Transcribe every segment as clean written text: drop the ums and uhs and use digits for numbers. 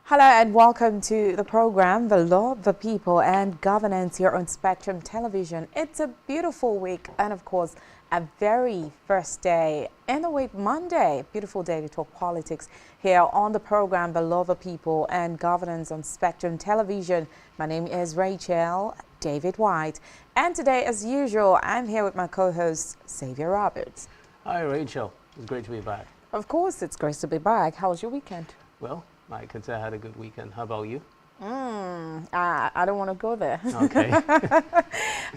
Hello and welcome to the program, The Law, the People and Governance here on Spectrum Television. It's a beautiful week and of course a very first day in the week, Monday. Beautiful day to talk politics here on the program, The Law, the People and Governance on Spectrum Television. My name is Rachel David White and today as usual I'm here with my co-host Xavier Roberts. Hi Rachel, it's great to be back. Of course it's great to be back. How was your weekend? Well, I could say I had a good weekend. How about you? I don't want to go there. Okay.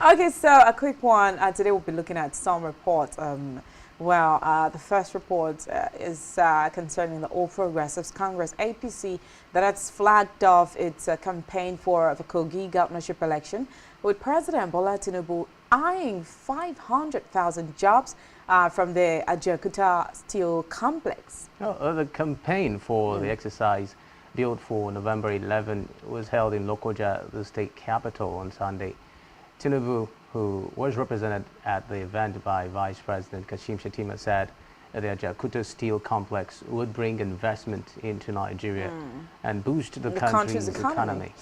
Okay, so a quick one. Today we'll be looking at some reports. The first report is concerning the All Progressives Congress, APC, that has flagged off its campaign for the Kogi governorship election, with President Bola Tinubu eyeing 500,000 jobs from the Ajaokuta steel complex. The campaign for the exercise built for November 11 was held in Lokoja, the state capital, on Sunday. Tinubu, who was represented at the event by Vice President Kashim Shettima, said that the Ajaokuta steel complex would bring investment into Nigeria and boost the country's economy.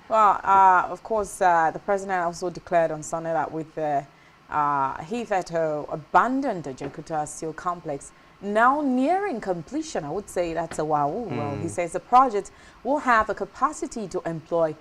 Well, of course, the president also declared on Sunday that with the hitherto abandoned Ajaokuta steel complex now nearing completion, I would say that's a wow. Well, he says the project will have a capacity to employ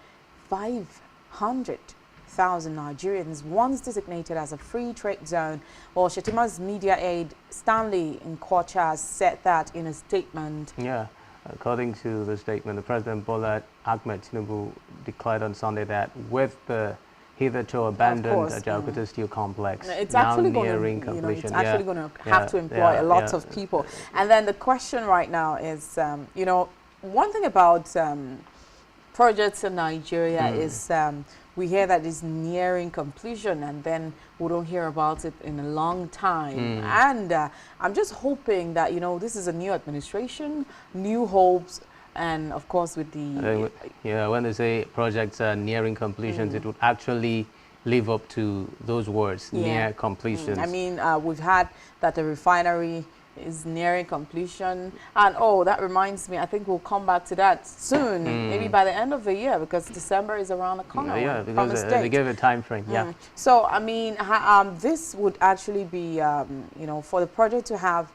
500,000 Nigerians once designated as a free trade zone. Well, Shettima's media aide Stanley Nkocha said that in a statement. Yeah. According to the statement, the President Bola Ahmed Tinubu declared on Sunday that with the hitherto abandoned Ajaokuta steel complex it's now actually nearing going to, completion, it's actually going to have to employ a lot of people. And then the question right now is, one thing about projects in Nigeria is we hear that it's nearing completion and then we don't hear about it in a long time. And I'm just hoping that, this is a new administration, new hopes, and of course with the... when they say projects are nearing completions, it would actually live up to those words, near completion. I mean, we've had that the refinery is nearing completion, and that reminds me, I think we'll come back to that soon, maybe by the end of the year, because December is around the corner. Because they give a time frame. So I mean, this would actually be for the project to have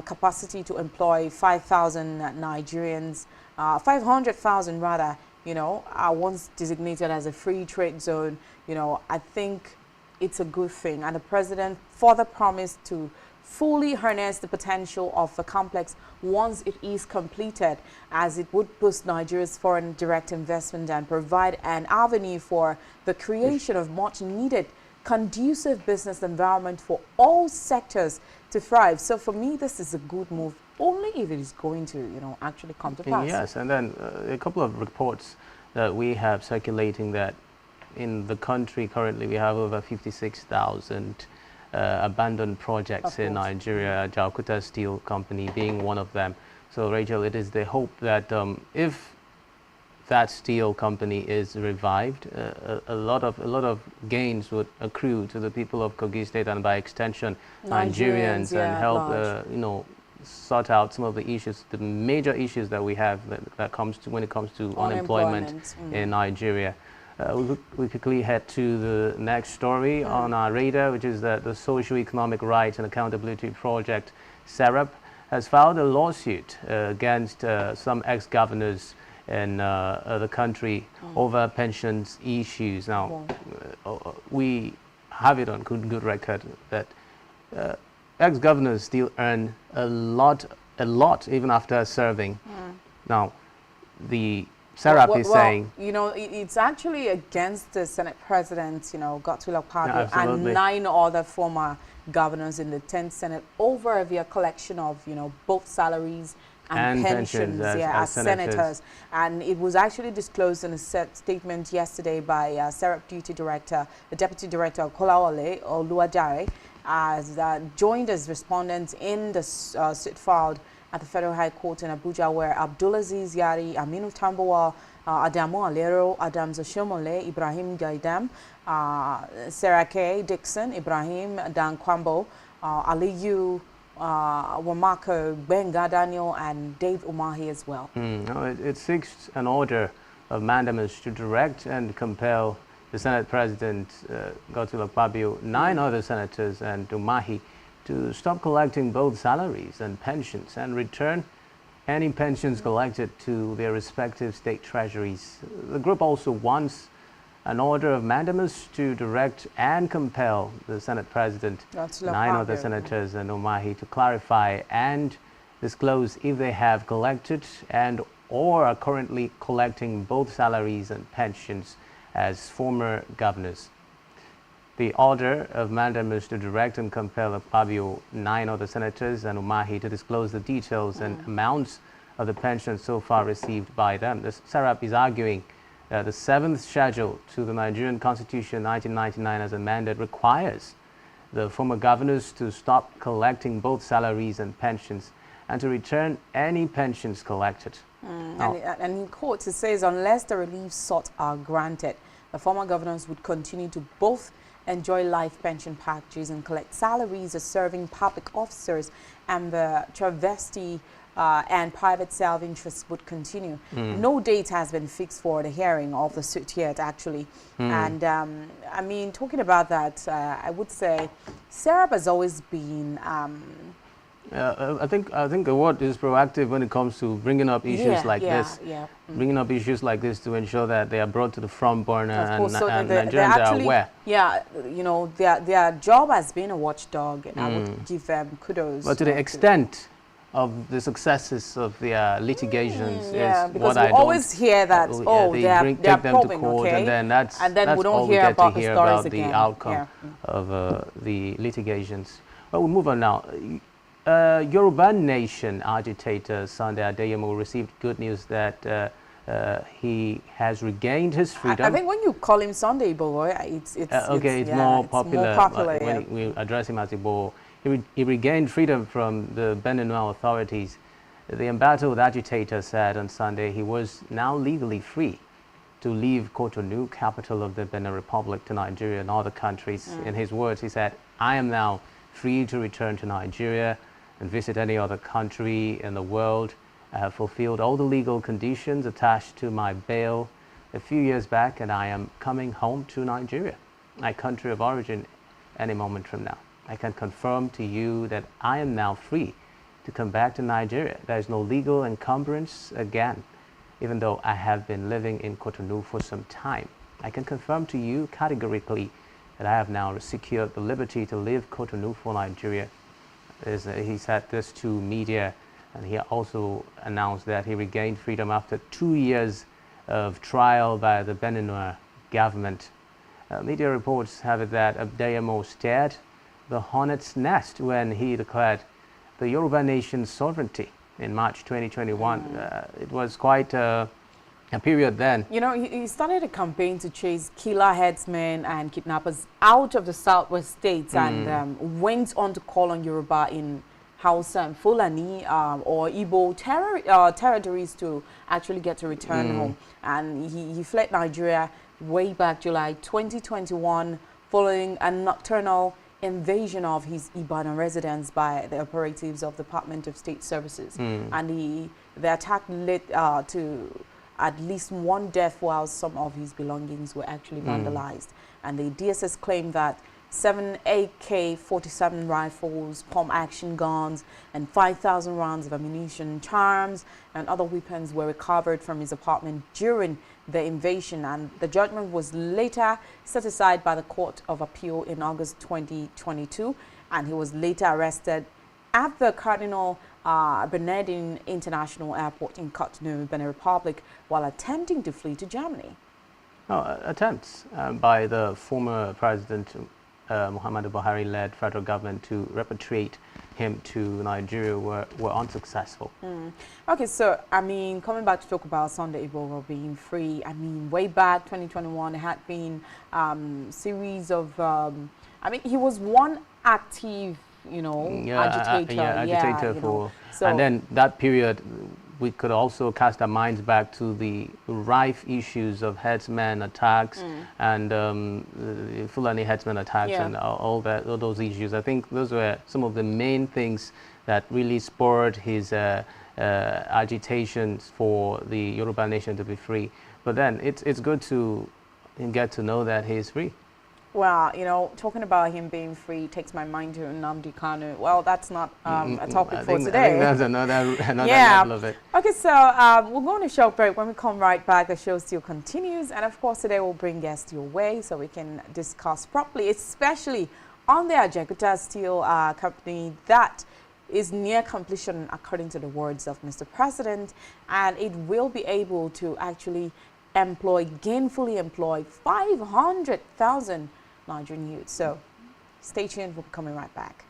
capacity to employ 5,000 Nigerians, 500,000 rather, once designated as a free trade zone. I think it's a good thing, and the president further promised to fully harness the potential of the complex once it is completed, as it would boost Nigeria's foreign direct investment and provide an avenue for the creation of much needed conducive business environment for all sectors to thrive. So for me, this is a good move, only if it is going to, actually come to pass. Yes, and then a couple of reports that we have circulating that in the country currently we have over 56,000 abandoned projects in Nigeria, Ajaokuta Steel Company being one of them. So Rachel, it is the hope that if that steel company is revived, a lot of gains would accrue to the people of Kogi State and by extension Nigerians and help sort out some of the issues, the major issues that we have that comes to when it comes to unemployment in Nigeria. We quickly head to the next story on our radar, which is that the Socio-Economic Rights and Accountability Project, SERAP, has filed a lawsuit against some ex-governors in the country over pensions issues. Now, we have it on good record that ex-governors still earn a lot even after serving. Now, the SERAP is saying... it's actually against the Senate President, Godswill Akpabio, and 9 other former governors in the 10th Senate over their collection of, both salaries and pensions as senators. And it was actually disclosed in a statement yesterday by SERAP Deputy Director Kolawole Oluwadare, as joined as respondents in the suit filed at the Federal High Court in Abuja, where Abdulaziz Yari, Aminu Tambuwal, Adamu Alero, Adams Oshomole, Ibrahim Gaidam, Serake Dixon, Ibrahim Dan Kwambo, Aliyu Wamako, Benga Daniel, and Dave Umahi as well. No, it seeks an order of mandamus to direct and compel the Senate President, Godswill Akpabio, 9 other senators, and Umahi to stop collecting both salaries and pensions and return any pensions collected to their respective state treasuries. The group also wants an order of mandamus to direct and compel the Senate President, 9 other senators, and Umahi to clarify and disclose if they have collected and or are currently collecting both salaries and pensions as former governors. The order of mandamus to direct and compel Akpabio, 9 other senators, and Umahi to disclose the details and amounts of the pensions so far received by them. The SERAP is arguing that the 7th schedule to the Nigerian Constitution 1999 as amended requires the former governors to stop collecting both salaries and pensions and to return any pensions collected. And in court, it says unless the reliefs sought are granted, the former governors would continue to both enjoy life pension packages and collect salaries as serving public officers, and the travesty and private self-interest would continue. No date has been fixed for the hearing of the suit yet, actually. And I mean, talking about that, I would say SERAP has always been I think the word is proactive when it comes to bringing up issues like this. Bringing up issues like this to ensure that they are brought to the front burner and Nigerians are aware. Yeah, you know, their job has been a watchdog, and I would give them kudos. But to the extent of the successes of their litigations is because what we always hear that they are take them probing, to court, okay? and then we don't all hear we get about to hear the stories about again. the outcome of the litigations. But we'll move on now. Yoruba Nation agitator Sunday Adeyemo received good news that he has regained his freedom. I think when you call him Sunday Igboho, it's more popular. When we address him as Igboho, he regained freedom from the Benin authorities. The embattled agitator said on Sunday he was now legally free to leave Cotonou, capital of the Benin Republic, to Nigeria and other countries. In his words, he said, "I am now free to return to Nigeria and visit any other country in the world. I have fulfilled all the legal conditions attached to my bail a few years back, and I am coming home to Nigeria, my country of origin, any moment from now. I can confirm to you that I am now free to come back to Nigeria. There is no legal encumbrance again, even though I have been living in Cotonou for some time. I can confirm to you categorically that I have now secured the liberty to leave Cotonou for Nigeria." He said this to media, and he also announced that he regained freedom after 2 years of trial by the Benin government. Media reports have it that Adeyemo stared the hornet's nest when he declared the Yoruba Nation's sovereignty in March 2021. It was quite a period then. You know, he started a campaign to chase killer headsmen and kidnappers out of the southwest states, and went on to call on Yoruba in Hausa and Fulani or Igbo territories to actually get to return home. And he fled Nigeria way back July 2021 following a nocturnal invasion of his Ibadan residence by the operatives of the Department of State Services. And the attack led to at least one death, while some of his belongings were actually vandalized. And the DSS claimed that 7 AK-47 rifles, pump action guns, and 5,000 rounds of ammunition, charms, and other weapons were recovered from his apartment during the invasion. And the judgment was later set aside by the Court of Appeal in August 2022, and he was later arrested at the Cardinal Bernardin International Airport in Cotonou, Benin Republic, while attempting to flee to Germany. Attempts by the former President Muhammadu Buhari-led federal government to repatriate him to Nigeria were unsuccessful. Okay, so, I mean, coming back to talk about Sunday Igboho being free, I mean, way back 2021, there had been series of, I mean, he was one active, you know, agitator. Agitator for, and then that period we could also cast our minds back to the rife issues of herdsmen attacks and Fulani herdsmen attacks and all those issues. I think those were some of the main things that really spurred his agitations for the Yoruba nation to be free. But then it's good to get to know that he is free. Well, you know, talking about him being free takes my mind to Nnamdi Kanu. Well, that's not a topic for today. I think that's another level of it. Okay, so we'll go on a short break. When we come right back, the show still continues. And of course, today we'll bring guests your way so we can discuss properly, especially on the Ajakuta Steel company that is near completion, according to the words of Mr. President. And it will be able to actually gainfully employ 500,000 Nigerian youth. So stay tuned, we'll be coming right back.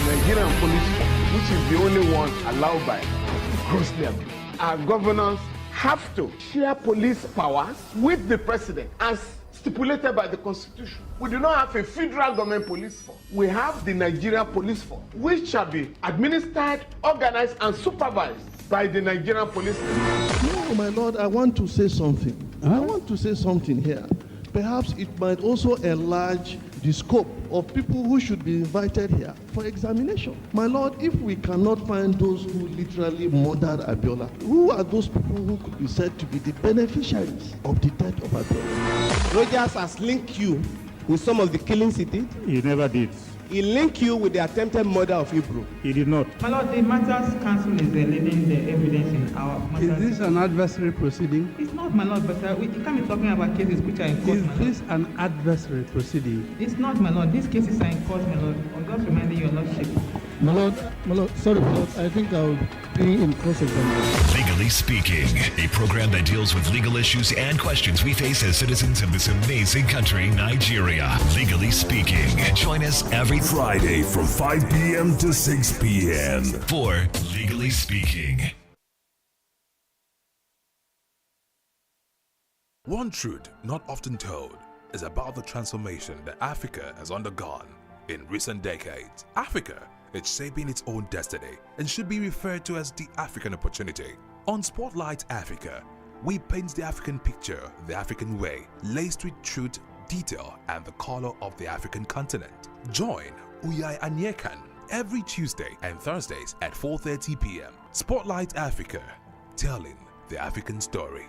Nigerian police, which is the only one allowed by grossly abused. Our governors have to share police powers with the president as stipulated by the constitution. We do not have a federal government police force. We have the Nigerian police force, which shall be administered, organized, and supervised by the Nigerian police force. No, my lord, I want to say something. I want to say something here. Perhaps it might also enlarge the scope of people who should be invited here for examination. My lord, if we cannot find those who literally murdered Abiola, who are those people who could be said to be the beneficiaries of the death of Abiola? Rogers has linked you with some of the killings he did. He never did. He linked you with the attempted murder of Hebrew. He did not. My lord, the Matters Council is leading the evidence in our matters. Is this an adversary proceeding? It's not, my lord, but you can't be talking about cases which are in court, Is my this lord. an adversary proceeding? It's not, my lord. These cases are in court, my lord. I'm just reminding your lordship. My lord, sorry, my lord, I think I'll be in cross-examination. Legally Speaking, a program that deals with legal issues and questions we face as citizens of this amazing country, Nigeria. Legally Speaking. Join us every Friday from 5 p.m. to 6 p.m. for Legally Speaking. One truth not often told is about the transformation that Africa has undergone in recent decades. Africa is shaping its own destiny and should be referred to as the African opportunity. On Spotlight Africa, we paint the African picture the African way, laced with truth, detail, and the color of the African continent. Join Uyai Anyekan every Tuesday and Thursdays at 4:30 p.m. Spotlight Africa, telling the African story.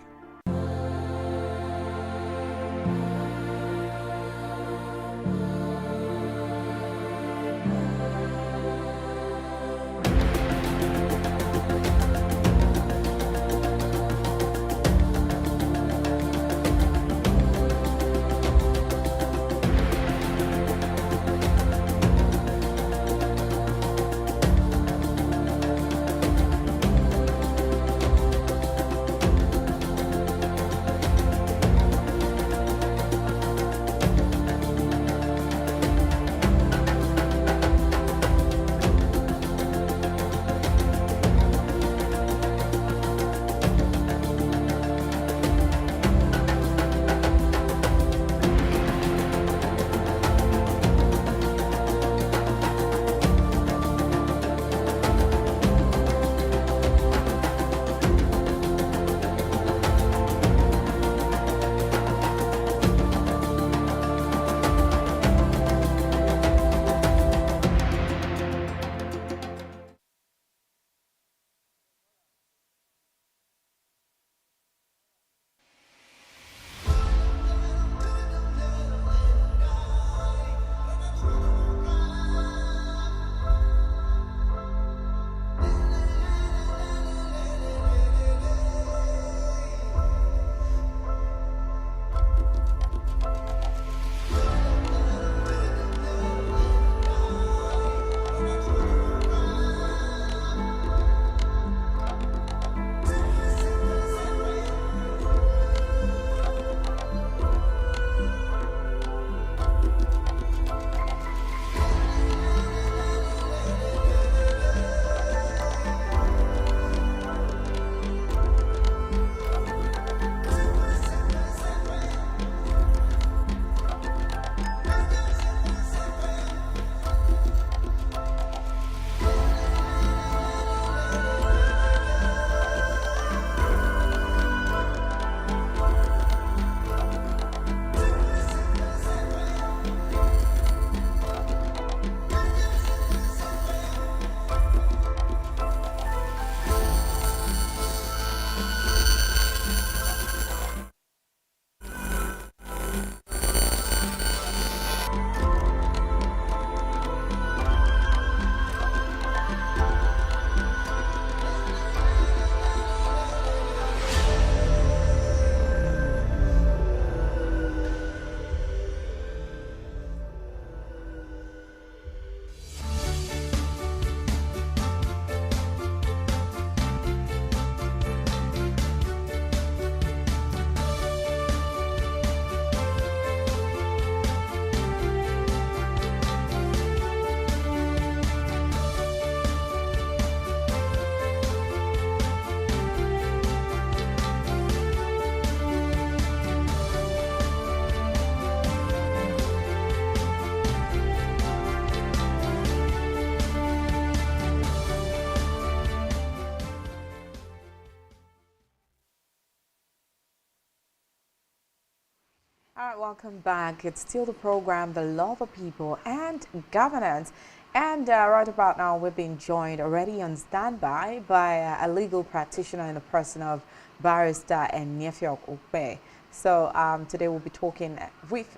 All right, welcome back. It's still the program, The Law for People and Governance. And right about now, we're being joined already on standby by a legal practitioner in the person of Barrister Enyefiok Ukpe. So today we'll be talking with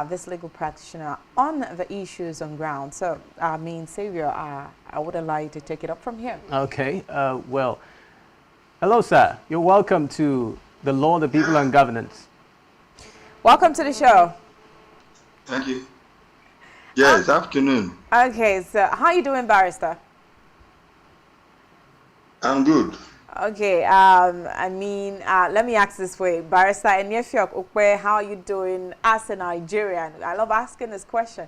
this legal practitioner on the issues on ground. So, Xavier, I would allow you to take it up from here. Okay. Well, hello, sir. You're welcome to The Law, the People and Governance. Welcome to the show. Thank you. Yes, afternoon. Okay, so how are you doing, Barrister? I'm good. Okay, let me ask this way. Barrister Enyefiok Ukpe, how are you doing as a Nigerian? I love asking this question.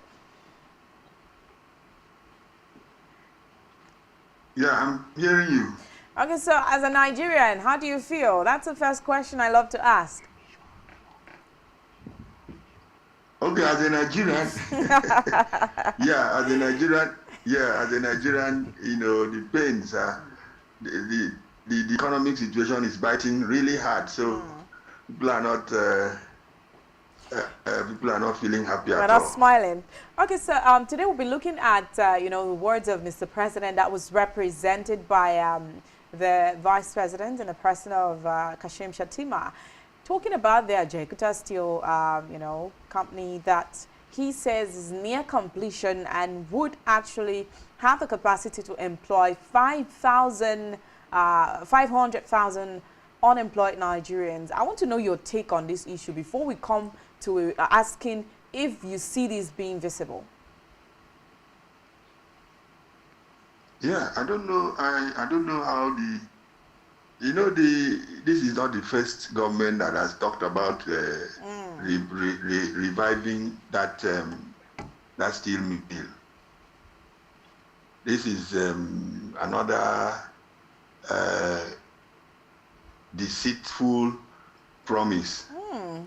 Yeah, I'm hearing you. Okay, so as a Nigerian, how do you feel? That's the first question I love to ask. Okay, as a Nigerian, as a Nigerian, you know, the pains, the economic situation is biting really hard. So people are not feeling happy at all. We're not smiling. Okay, so today we'll be looking at the words of Mr. President that was represented by the Vice President in the person of Kashim Shettima, talking about the Ajaokuta Steel, company that he says is near completion and would actually have the capacity to employ 500,000 unemployed Nigerians. I want to know your take on this issue before we come to asking if you see this being visible. Yeah, I don't know. I don't know how this is not the first government that has talked about reviving that steel mill. This is another deceitful promise.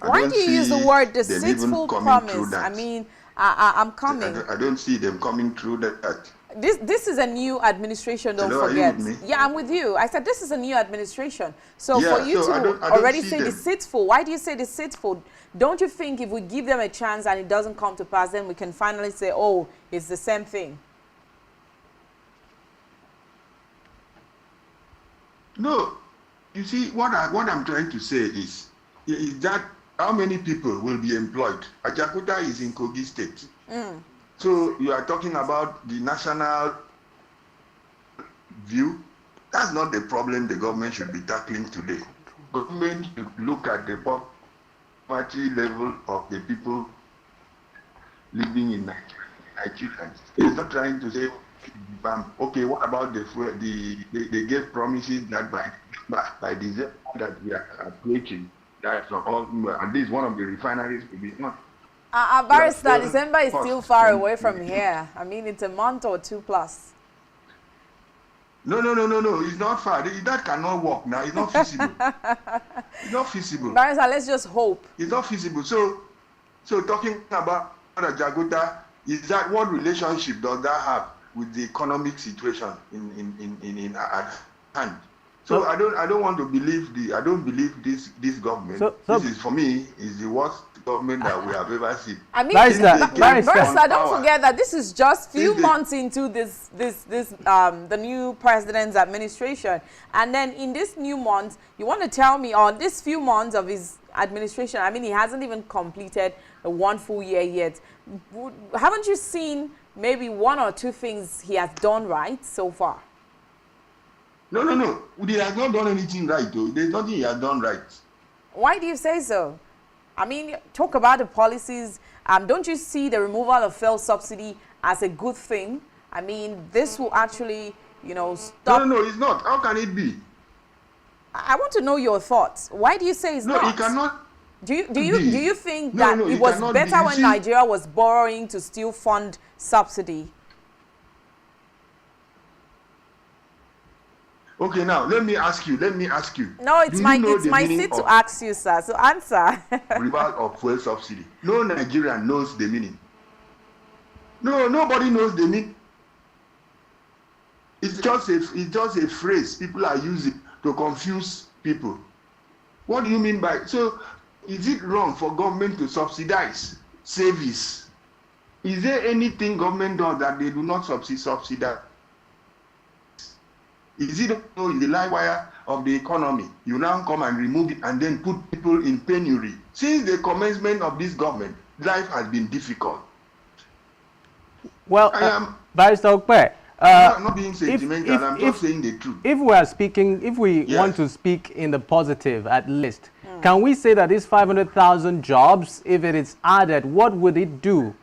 Why do you use the word deceitful promise? I mean, I'm coming. I don't see them coming through that. This is a new administration, don't forget. Yeah, I'm with you. I said this is a new administration. So for you to already say deceitful, why do you say deceitful? Don't you think if we give them a chance and it doesn't come to pass, then we can finally say, oh, it's the same thing? No. You see, what I'm trying to say is that how many people will be employed? Ajaokuta is in Kogi State. So you are talking about the national view. That's not the problem the government should be tackling today. Government should look at the poverty level of the people living in Nigeria. It's not trying to say, okay, what about they gave promises that by December that we are approaching, that at least one of the refineries will be not. Barrister, December is still far away from here. I mean, it's a month or two plus. No. It's not far. That cannot work now. It's not feasible. It's not feasible. Barrister, let's just hope. It's not feasible. So talking about Ajaokuta, is that what relationship does that have with the economic situation in at hand? So I don't want to believe I don't believe this government. This is, for me, is the worst government that we have ever seen. I mean, Barrister, don't forget that this is just few months into the new president's administration, and then in this new month, you want to tell me on this few months of his administration, I mean, he hasn't even completed one full year yet. Haven't you seen maybe one or two things he has done right so far? No. He has not done anything right, though. There's nothing he has done right. Why do you say so? I mean, talk about the policies. Don't you see the removal of fuel subsidy as a good thing? I mean, this will actually, stop. No, it's not. How can it be? I want to know your thoughts. Why do you say it's not? No, it cannot. Do you think that it was better when Nigeria was borrowing to still fund subsidy? Okay, now let me ask you. No, it's my seat to ask you, sir. So answer. Removal of fuel subsidy. No Nigerian knows the meaning. No, nobody knows the meaning. It's just a phrase people are using to confuse people. What do you mean by so? is it wrong for government to subsidize service? Is there anything government does that they do not subsidize? Is it in the live wire of the economy? You now come and remove it and then put people in penury. Since the commencement of this government, life has been difficult. Well, Barrister Okpe, I'm not being sentimental, I'm just saying the truth. If we are speaking, if we want to speak in the positive at least, can we say that these 500,000 jobs, if it is added, what would it do?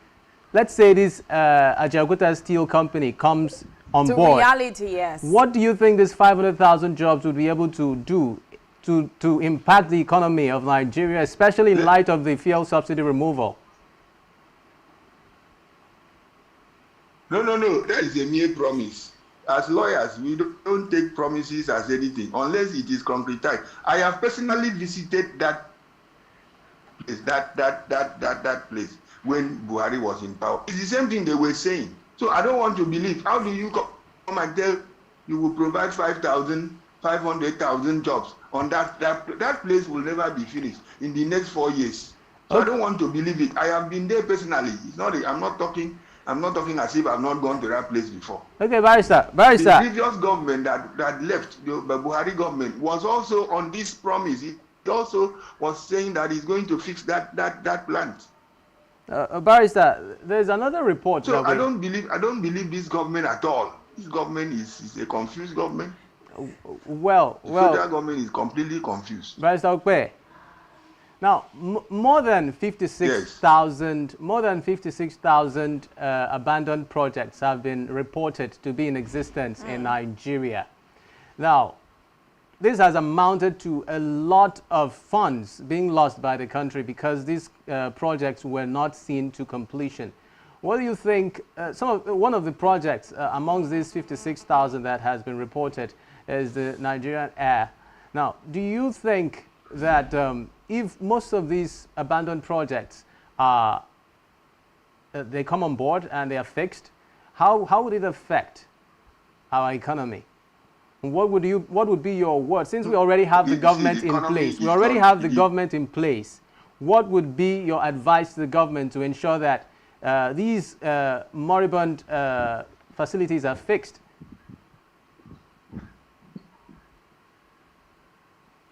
Let's say this Ajaokuta Steel Company comes on board. Reality, yes. What do you think this 500,000 jobs would be able to do to impact the economy of Nigeria, especially in light of the fuel subsidy removal? No. That is a mere promise. As lawyers, we don't take promises as anything unless it is concretized. I have personally visited that place when Buhari was in power. It's the same thing they were saying. So I don't want to believe. How do you come and tell you will provide 500,000 jobs on that place will never be finished in the next 4 years. So I don't want to believe it. I have been there personally. It's not. I'm not talking as if I've not gone to that place before. Okay, Barrister. The previous government that left, the Buhari government, was also on this promise. It also was saying that it's going to fix that plant. Barrister, there's another report. So I don't believe this government at all. This government is a confused government. Well, the federal government is completely confused. Barrister Okpe, now more than 56,000 abandoned projects have been reported to be in existence in Nigeria. Now, this has amounted to a lot of funds being lost by the country because these projects were not seen to completion. What do you think? One of the projects amongst these 56,000 that has been reported is the Nigerian Air. Now, do you think that if most of these abandoned projects they come on board and they are fixed, how would it affect our economy? What would be your word? Since we already have the government in place, what would be your advice to the government to ensure that these moribund facilities are fixed?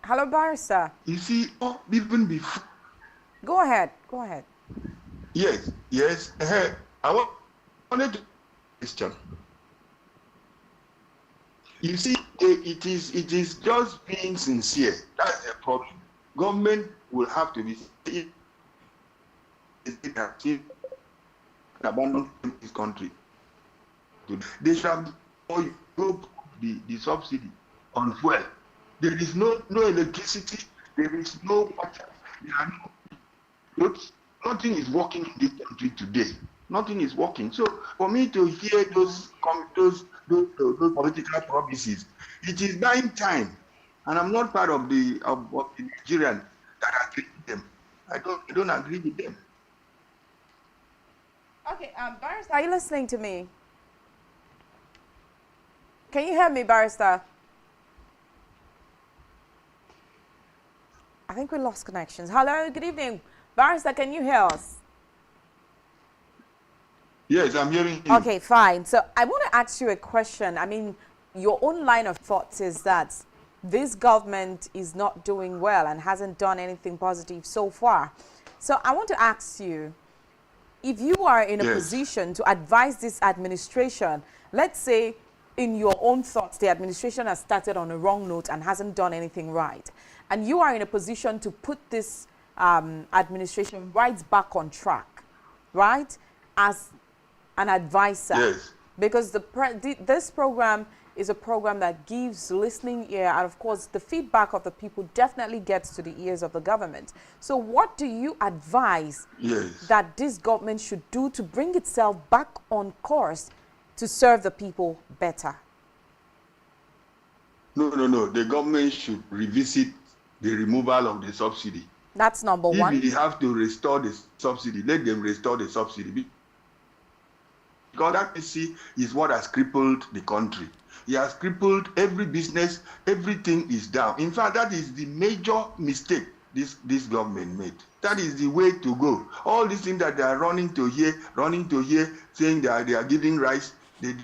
Hello, Barrister. You see, even before. Go ahead. Yes. I wanted to question. You see, it is just being sincere. That's the problem. Government will have to be abandon this country. They shall go the subsidy on fuel. There is no electricity. There is no water. Nothing is working in this country today. Nothing is working. So for me to hear those political promises, it is buying time, and I'm not part of the Nigerian that agree with them. I don't agree with them. Okay, Barrister, are you listening to me? Can you hear me, Barrister? I think we lost connections. Hello, good evening. Barrister, can you hear us? Yes, I'm hearing you. Okay, fine. So I want to ask you a question. I mean, your own line of thoughts is that this government is not doing well and hasn't done anything positive so far. So I want to ask you, if you are in a position to advise this administration, let's say in your own thoughts, the administration has started on a wrong note and hasn't done anything right, and you are in a position to put this administration right back on track, right, as an advisor, because this program is a program that gives listening ear, and of course the feedback of the people definitely gets to the ears of the government. So what do you advise that this government should do to bring itself back on course to serve the people better? No. The government should revisit the removal of the subsidy. That's number one. If they have to restore the subsidy, let them restore the subsidy. Because that is what has crippled the country. It has crippled every business. Everything is down. In fact, that is the major mistake this government made. That is the way to go. All these things that they are running to here, saying that they are giving rice, they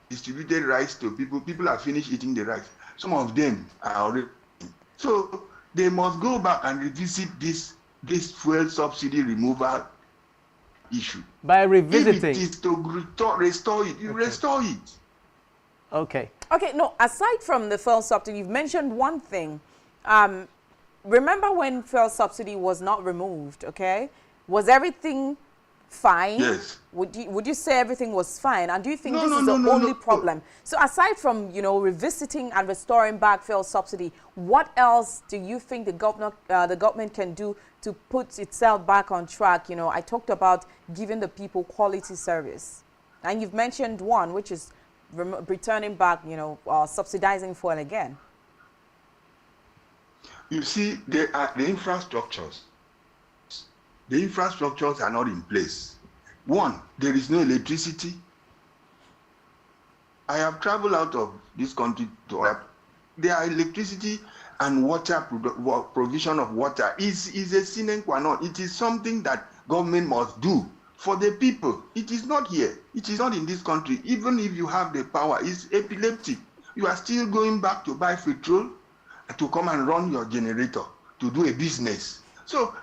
distributed rice to people. People have finished eating the rice. Some of them are already. So they must go back and revisit this fuel subsidy removal issue. By revisiting. If it is to restore it, you restore it. Okay. Okay, no, aside from the fuel subsidy, you've mentioned one thing. Remember when fuel subsidy was not removed, okay? Was everything fine? Yes. Would you say everything was fine? And do you think this is the only problem? So aside from, you know, revisiting and restoring back fuel subsidy, what else do you think the government can do to put itself back on track? You know, I talked about giving the people quality service. And you've mentioned one, which is returning back, you know, subsidizing fuel again. You see, the infrastructures. The infrastructures are not in place. One, there is no electricity. I have traveled out of this country to their electricity and water provision of water is a sine qua non. It is something that government must do for the people. It is not here. It is not in this country. Even if you have the power, it's epileptic. You are still going back to buy petrol to come and run your generator to do a business. So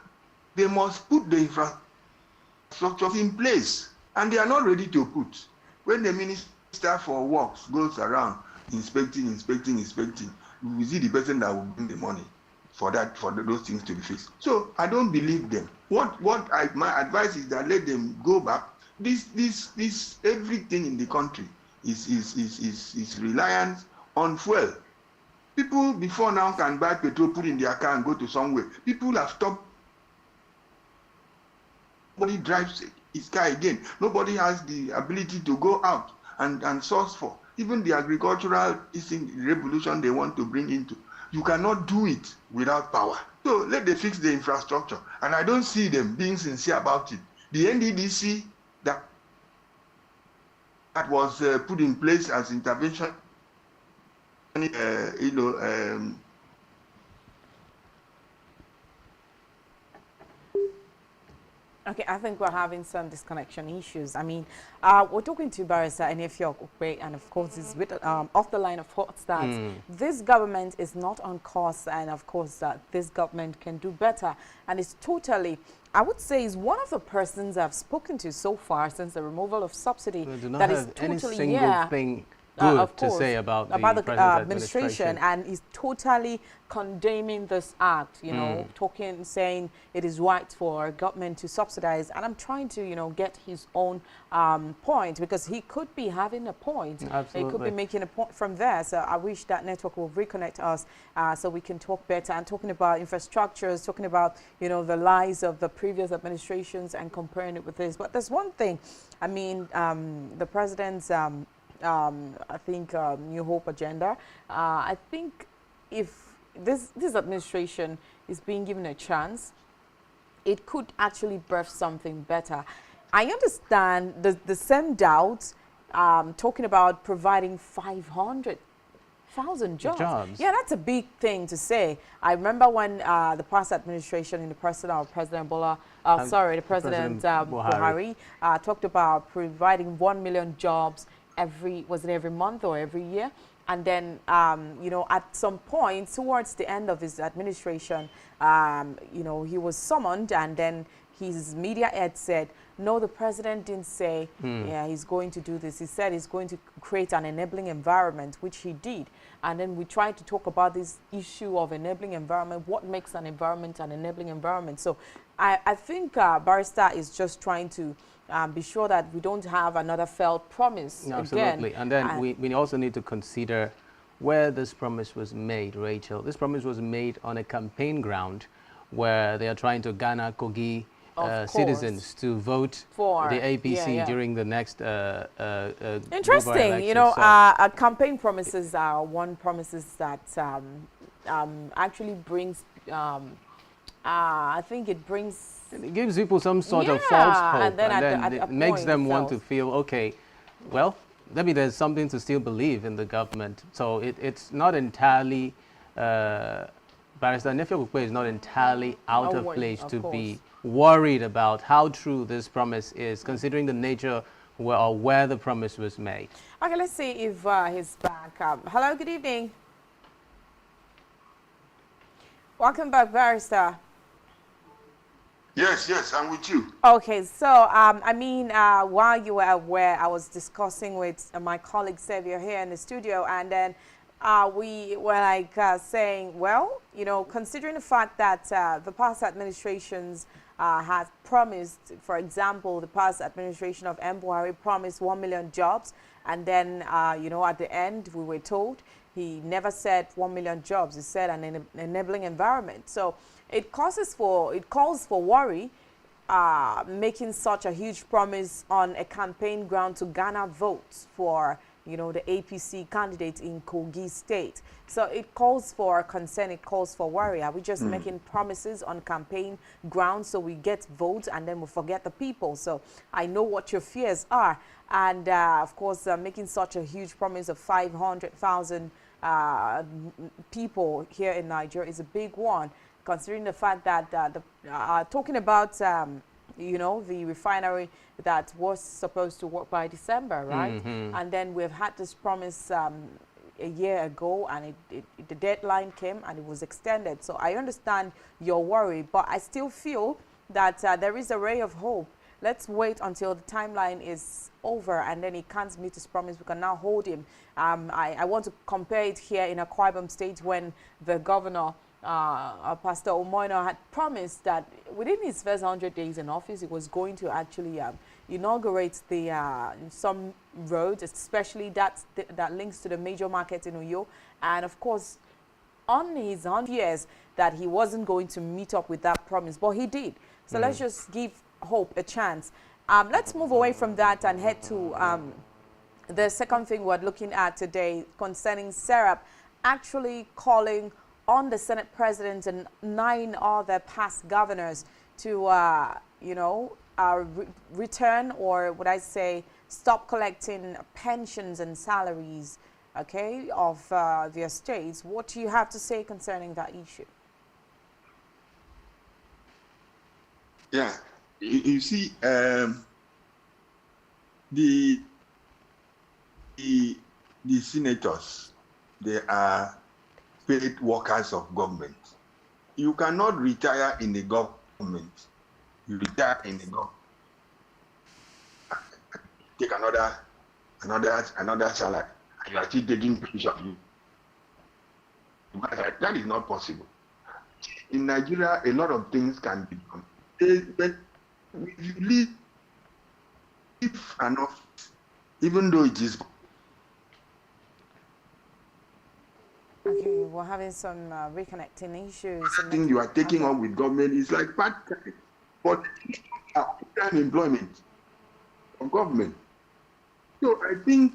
they must put the infrastructure in place, and they are not ready to put. When the Minister for Works goes around inspecting, you will see the person that will bring the money for those things to be fixed. So I don't believe them. My advice is that let them go back. This everything in the country is reliant on fuel. People before now can buy petrol, put in their car and go to somewhere. People have stopped. Nobody drives his car again. Nobody has the ability to go out and source for. Even the agricultural revolution they want to bring into. You cannot do it without power. So let them fix the infrastructure. And I don't see them being sincere about it. The NDDC that was put in place as intervention, Okay, I think we're having some disconnection issues. I mean, we're talking to Barrister Enefio Okwe, and of course, it's off the line of course that this government is not on course, and of course, that this government can do better. And it's totally, I would say, is one of the persons I've spoken to so far since the removal of subsidy that is totally, any single thing good to say about the administration, and is totally condemning this act, you know, saying it is right for government to subsidize. And I'm trying to, you know, get his own point, because he could be having a point. Absolutely. He could be making a point from there. So I wish that network will reconnect us so we can talk better. And talking about infrastructures, talking about, you know, the lies of the previous administrations and comparing it with this. But there's one thing, I mean, the president's I think New Hope agenda. I think if this administration is being given a chance, it could actually birth something better. I understand the same doubts talking about providing 500,000 jobs. Yeah, that's a big thing to say. I remember when the past administration in the person of President President Buhari talked about providing 1 million jobs every month or every year. And then, you know, at some point towards the end of his administration, you know, he was summoned, and then his media head said, no, the president didn't say, yeah, he's going to do this. He said he's going to create an enabling environment, which he did. And then we tried to talk about this issue of enabling environment. What makes an environment an enabling environment? So I think Barrister is just trying to be sure that we don't have another failed promise Absolutely. again. And then we also need to consider where this promise was made, Rachel. This promise was made on a campaign ground where they are trying to garner Kogi citizens to vote for the APC during the next interesting. You know, campaign promises are one promises that actually brings, I think it brings... It gives people some sort of false hope, and then it makes them want to feel, okay, well, maybe there's something to still believe in the government. So it's not entirely Barrister Nefia is not entirely out of worry, place of to course. be worried about how true this promise is, considering the nature or where the promise was made. Okay, let's see if he's back. Hello, good evening. Welcome back, Barrister. Yes, I'm with you. Okay, so I mean, while you were aware, I was discussing with my colleague Xavier here in the studio, and then we were like saying, well, you know, considering the fact that the past administrations have promised, for example, the past administration of Buhari promised 1 million jobs, and then, you know, at the end, we were told he never said 1 million jobs. He said an enabling environment. So it calls for worry, making such a huge promise on a campaign ground to garner votes for, you know, the APC candidate in Kogi State. So it calls for concern, it calls for worry. Are we just making promises on campaign ground so we get votes and then we forget the people? So I know what your fears are. And of course, making such a huge promise of 500,000 people here in Nigeria is a big one, considering the fact that talking about you know, the refinery that was supposed to work by December, right? And then we've had this promise a year ago, and the deadline came and it was extended. So I understand your worry, but I still feel that there is a ray of hope. Let's wait until the timeline is over and then he can't meet his promise. We can now hold him. I want to compare it here in Akwa Ibom State when the governor, Pastor Omoino, had promised that within his first 100 days in office, he was going to actually inaugurate the some roads, especially that links to the major market in Uyo. And of course, on his 100 years, that he wasn't going to meet up with that promise, but he did. So let's just give hope a chance. Let's move away from that and head to the second thing we're looking at today concerning Serap actually calling on the Senate President and 9 other past governors to, you know, return, or would I say stop collecting pensions and salaries, okay, of their states. What do you have to say concerning that issue? Yeah, you see, the senators, they are paid workers of government. You cannot retire in the government. You retire in the government. Take another salary. You are still taking pension. That is not possible. In Nigeria, a lot of things can be done. But if you leave an office, even though it is. Okay, we're having some reconnecting issues. The thing you are taking on with government is like part-time, but full-time employment of government. So I think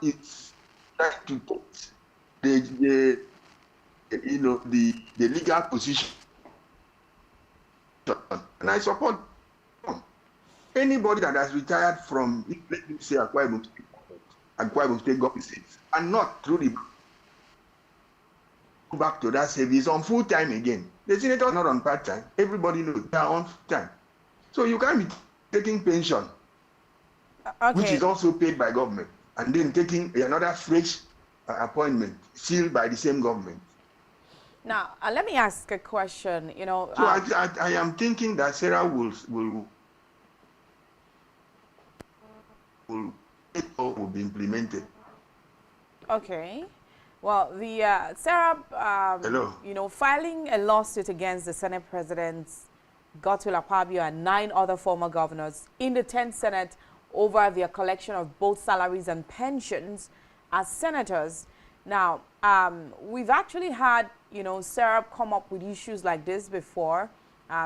it's trying to put the legal position, and I support anybody that has retired from, let me say, Akwa Ibom State government, and not through the back to that service on full time again. The senators are not on part time. Everybody knows they are on full time. So you can't be taking pension, which is also paid by government, and then taking another fresh appointment sealed by the same government. Now, let me ask a question. You know, so I am thinking that Sarah will be implemented. Okay. Well, the Sarah, you know, filing a lawsuit against the Senate President, Godswill Akpabio, and 9 other former governors in the 10th Senate over their collection of both salaries and pensions as senators. Now, we've actually had, you know, Sarah come up with issues like this before,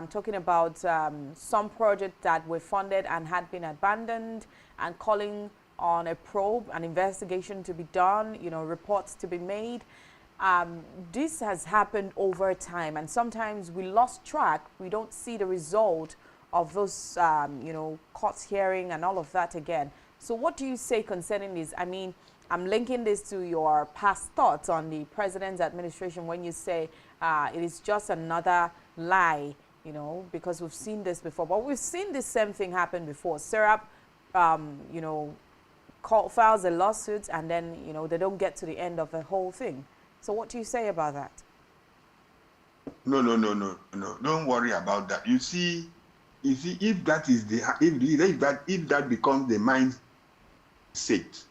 talking about some projects that were funded and had been abandoned, and calling on a probe, an investigation to be done, you know, reports to be made. This has happened over time, and sometimes we lost track. We don't see the result of those, you know, court hearing and all of that again. So what do you say concerning this? I mean, I'm linking this to your past thoughts on the president's administration when you say it is just another lie, you know, because we've seen this before. But we've seen this same thing happen before. Serap, you know, files a lawsuit and then, you know, they don't get to the end of the whole thing. So what do you say about that? No. Don't worry about that. You see, if that is the if that becomes the mindset,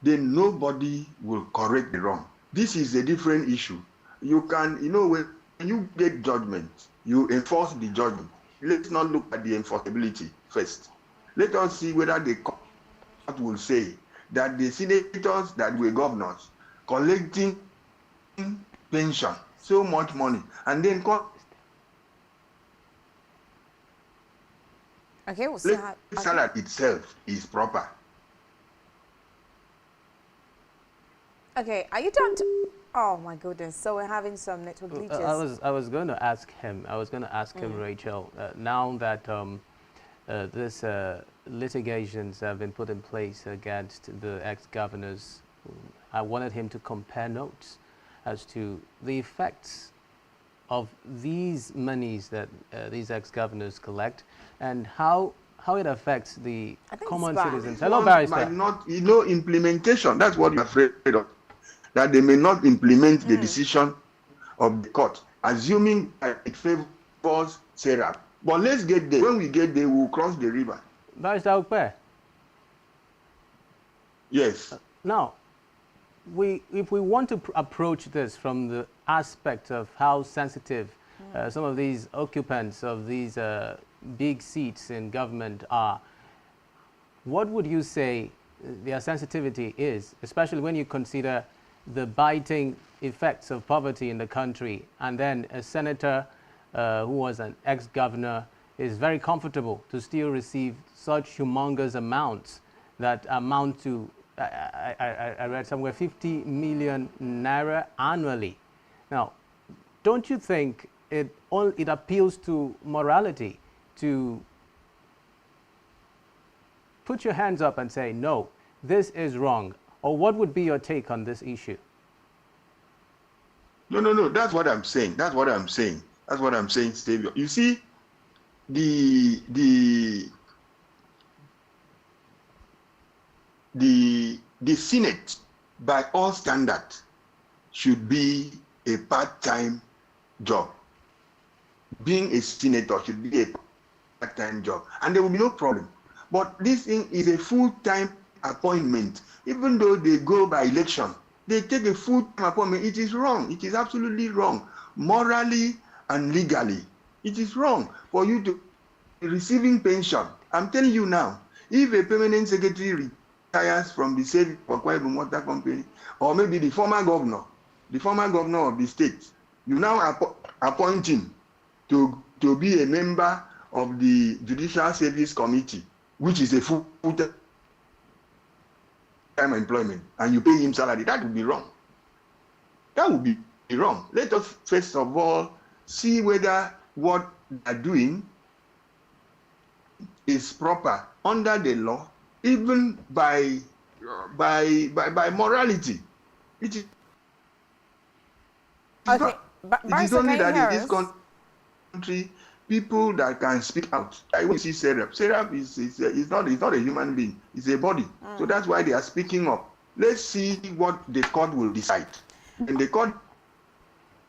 then nobody will correct the wrong. This is a different issue. You can, you know, when you get judgment, you enforce the judgment. Let's not look at the enforceability first. Let us see whether the court will say that the senators that were governors collecting pension, so much money, and then okay, we'll see how salary itself is proper. Okay, are you done? Oh my goodness! So we're having some network glitches. I was going to ask him. Him, Rachel. Now that this litigations have been put in place against the ex-governors, I wanted him to compare notes as to the effects of these monies that these ex-governors collect and how it affects the common citizens. Hello, Barrister. Might not, you know, implementation. That's what you're afraid of. That they may not implement the decision of the court, assuming that it favors Sarah. But let's get there. When we get there, we'll cross the river. Barrister Okpe. Yes. Now, if we want to approach this from the aspect of how sensitive some of these occupants of these big seats in government are, what would you say their sensitivity is, especially when you consider the biting effects of poverty in the country, and then a senator who was an ex-governor is very comfortable to still receive such humongous amounts that amount to, I read somewhere, 50 million naira annually. Now, don't you think it appeals to morality to put your hands up and say, no, this is wrong? Or what would be your take on this issue? No. That's what I'm saying. That's what I'm saying, Stevie. You see, the Senate, by all standards, should be a part-time job. Being a senator should be a part-time job, and there will be no problem. But this thing is a full-time appointment. Even though they go by election, they take a full-time appointment. It is wrong. It is absolutely wrong, morally and legally. It is wrong for you to be receiving pension. I'm telling you now, if a permanent secretary retires from the state water company, or maybe the former governor of the state, you now appoint him to be a member of the Judicial Service Committee, which is a full-time employment, and you pay him salary. That would be wrong. That would be wrong. Let us first of all see whether what they are doing is proper under the law, even by morality. It is okay. It is only that in this country, people that can speak out. I will see Serap. Serap is not a human being. It's a body. So that's why they are speaking up. Let's see what the court will decide. And the court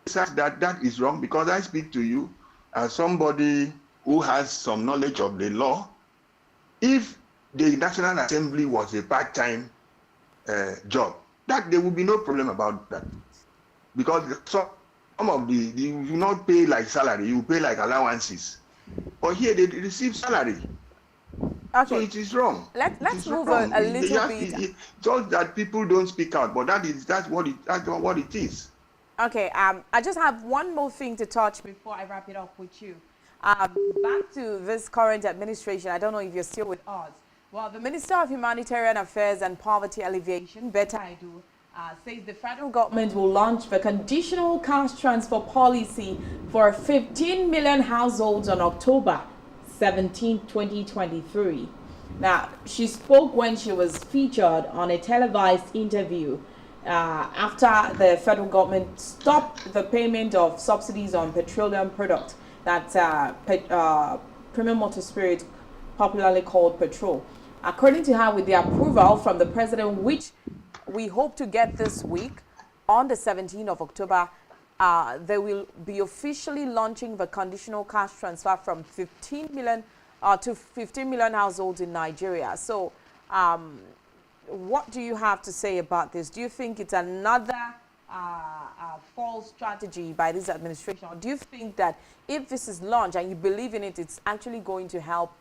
decides that is wrong, because I speak to you as somebody who has some knowledge of the law. If the National Assembly was a part-time job, that there would be no problem about that. Because some of you will not pay like salary, you pay like allowances. But here they receive salary. Okay. So it is wrong. Let's move on a little bit. Just that people don't speak out, but that's what it is. Okay, I just have one more thing to touch before I wrap it up with you. Back to this current administration, I don't know if you're still with us. Well, the Minister of Humanitarian Affairs and Poverty Alleviation, Betta Aidu, says the federal government will launch the conditional cash transfer policy for 15 million households on October 17, 2023. Now, she spoke when she was featured on a televised interview after the federal government stopped the payment of subsidies on petroleum products, that's premium motor spirit, popularly called petrol. According to her, with the approval from the president, which we hope to get this week, on the 17th of October, they will be officially launching the conditional cash transfer from 15 million to 15 million households in Nigeria. So, what do you have to say about this? Do you think it's another false strategy by this administration, or do you think that if this is launched and you believe in it, it's actually going to help,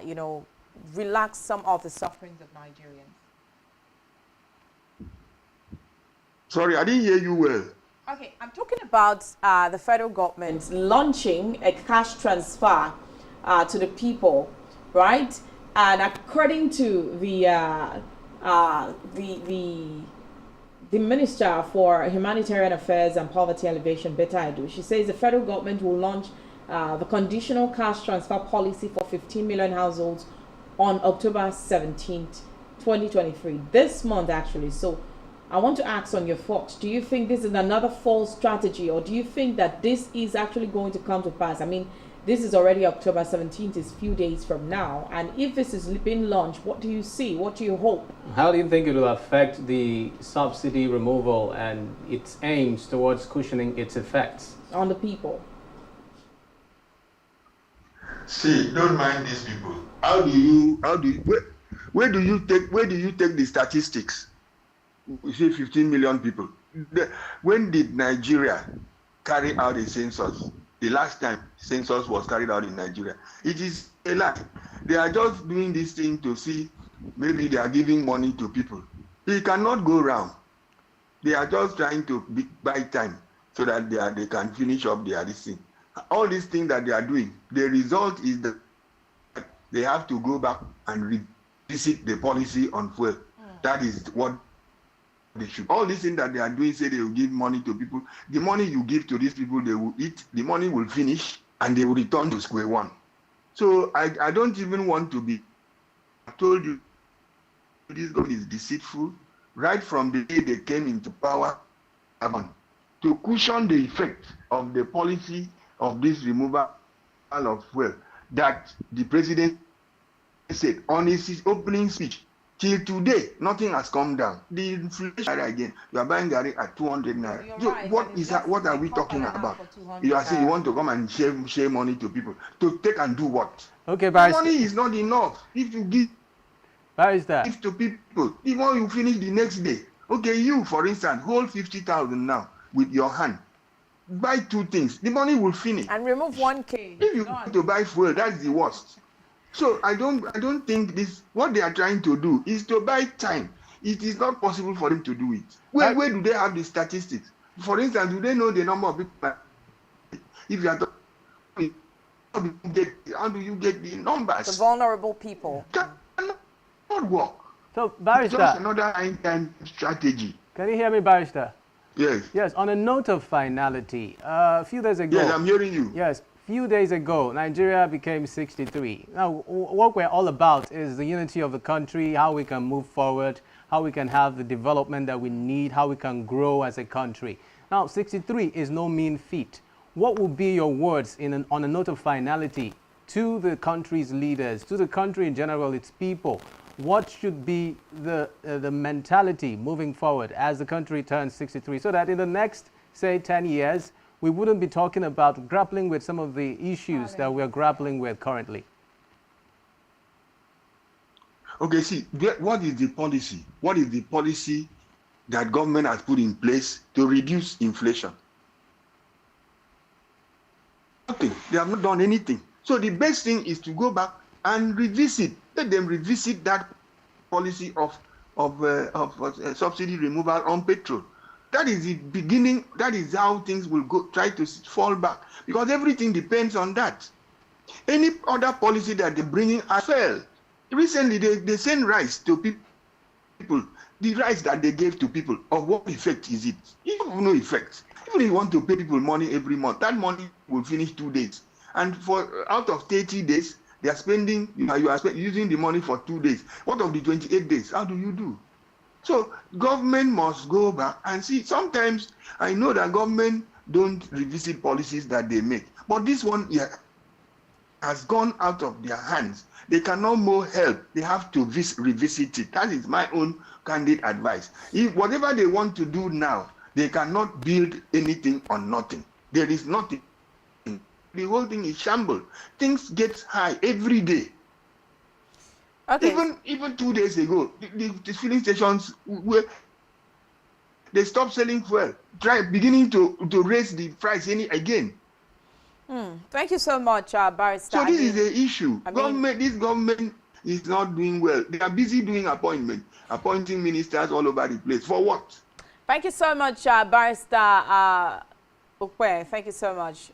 you know, relax some of the sufferings of Nigerians? Sorry, I didn't hear you well. Okay, I'm talking about the federal government launching a cash transfer to the people, right? And according to the Minister for Humanitarian Affairs and Poverty Alleviation, Beta Edu, she says the federal government will launch the conditional cash transfer policy for 15 million households on October 17th, 2023, this month actually. So I want to ask on your thoughts. Do you think this is another false strategy, or do you think that this is actually going to come to pass? I mean, this is already October 17th, it's a few days from now. And if this is being launched, what do you see? What do you hope? How do you think it will affect the subsidy removal and its aims towards cushioning its effects on the people? See, don't mind these people. Where do you take the statistics? We say 15 million people. When did Nigeria carry out a census? The last time census was carried out in Nigeria. It is a lie. They are just doing this thing to see maybe they are giving money to people. It cannot go round. They are just trying to buy time so that they can finish up their this thing. All these things that they are doing, the result is that they have to go back and revisit the policy on fuel. That is what they should. All these things that they are doing, say they will give money to people. The money you give to these people, they will eat. The money will finish and they will return to square one. So I don't even want to be. I told you, this government is deceitful. Right from the day they came into power, to cushion the effect of the policy of this removal of fuel that the president said on his opening speech. Till today, nothing has come down. The inflation again, you are buying Gary at 200 naira. So right, what is that? What are we talking about? You are saying you want to come and share money to people. To take and do what? Okay, Barrister. Money is not enough. If you give to people, even you finish the next day. Okay, you, for instance, hold 50,000 now with your hand. Buy two things. The money will finish. And remove 1K. If you want to buy fuel, that's the worst. So I don't think this, what they are trying to do is to buy time. It is not possible for them to do it. Where do they have the statistics? For instance, do they know the number of people? If you are talking, how do you get the numbers? The vulnerable people. Cannot work. So, Barrister. Just another time strategy. Can you hear me, Barrister? Yes. Yes, on a note of finality, a few days ago. Yes, I'm hearing you. Yes. Few days ago, Nigeria became 63. Now, what we're all about is the unity of the country, how we can move forward, how we can have the development that we need, how we can grow as a country. Now, 63 is no mean feat. What would be your words on a note of finality to the country's leaders, to the country in general, its people? What should be the mentality moving forward as the country turns 63, so that in the next, say, 10 years, we wouldn't be talking about grappling with some of the issues that we're grappling with currently? Okay, see, what is the policy? What is the policy that government has put in place to reduce inflation? Nothing. They have not done anything. So the best thing is to go back and revisit. Let them revisit that policy of subsidy removal on petrol. That is the beginning. That is how things will go. Try to fall back, because everything depends on that. Any other policy that they're bringing has failed. Recently, they send rice to people. The rice that they gave to people, of what effect is it? It have no effect. Even if you want to pay people money every month, that money will finish 2 days. And for out of 30 days, They are spending, you are using the money for 2 days. What of the 28 days? How do you do? So government must go back and see. Sometimes I know that government don't revisit policies that they make, but this one has gone out of their hands. They cannot more help. They have to revisit it. That is my own candid advice. If whatever they want to do now, they cannot build anything on nothing. There is nothing. The whole thing is shambles. Things get high every day. Okay. Even 2 days ago, the filling stations were they stopped selling fuel, beginning to raise the price again. Thank you so much, Barrister. So this is the issue. This government is not doing well. They are busy doing appointing ministers all over the place. For what? Thank you so much, Barrister Ukwe. Thank you so much.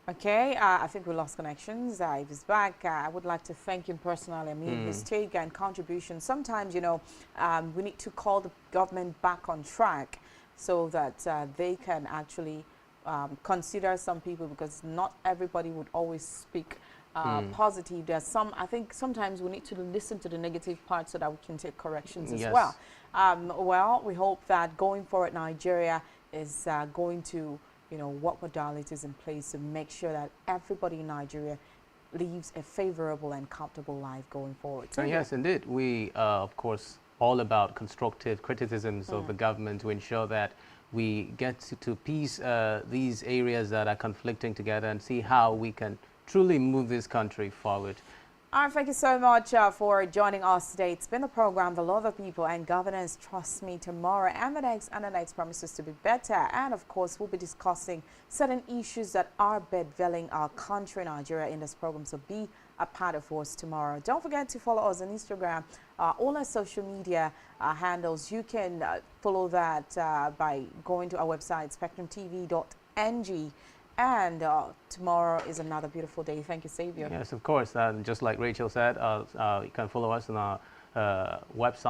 Okay, I think we lost connections. If he's back, I would like to thank him personally. I mean, his take and contribution. Sometimes, you know, we need to call the government back on track so that they can actually consider some people, because not everybody would always speak positive. There's some, I think sometimes we need to listen to the negative part so that we can take corrections as well. Well, we hope that going forward, Nigeria is going to, you know, what modalities in place to make sure that everybody in Nigeria lives a favorable and comfortable life going forward. Yes, indeed. We, of course, all about constructive criticisms of the government to ensure that we get to piece these areas that are conflicting together and see how we can truly move this country forward. All right, thank you so much for joining us today. It's been a program, The Law of the People and Governance. Trust me, tomorrow and the next promises to be better. And of course, we'll be discussing certain issues that are bedvelling our country, Nigeria, in this program. So be a part of us tomorrow. Don't forget to follow us on Instagram, all our social media handles. You can follow that by going to our website, SpectrumTv.ng. And tomorrow is another beautiful day. Thank you, Xavier. Yes, of course. Just like Rachel said, you can follow us on our website.